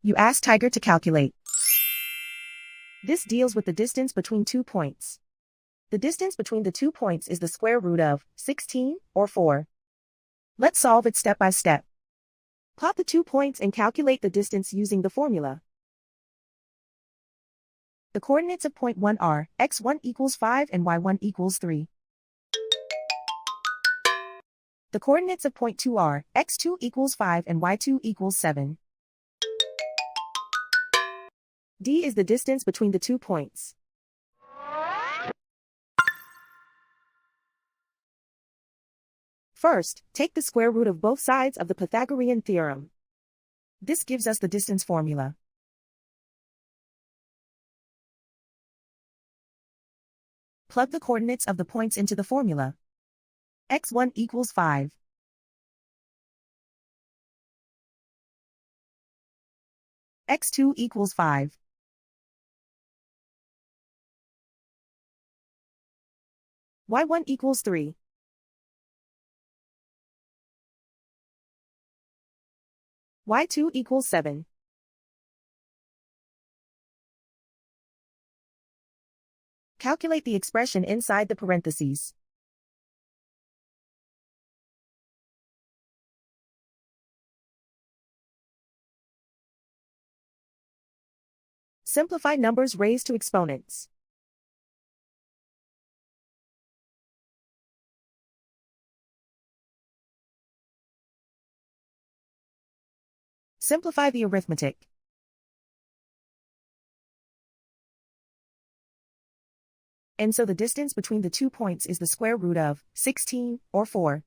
You ask Tiger to calculate. This deals with the distance between 2 points. The distance between the 2 points is the square root of 16 or 4. Let's solve it step by step. Plot the 2 points and calculate the distance using the formula. The coordinates of point 1 are x1 equals 5 and y1 equals 3. The coordinates of point 2 are x2 equals 5 and y2 equals 7. D is the distance between the 2 points. First, take the square root of both sides of the Pythagorean theorem. This gives us the distance formula. Plug the coordinates of the points into the formula. x1 equals 5. x2 equals 5. y1 equals 3. y2 equals 7. Calculate the expression inside the parentheses. Simplify numbers raised to exponents. Simplify the arithmetic. And so the distance between the 2 points is the square root of 16 or 4.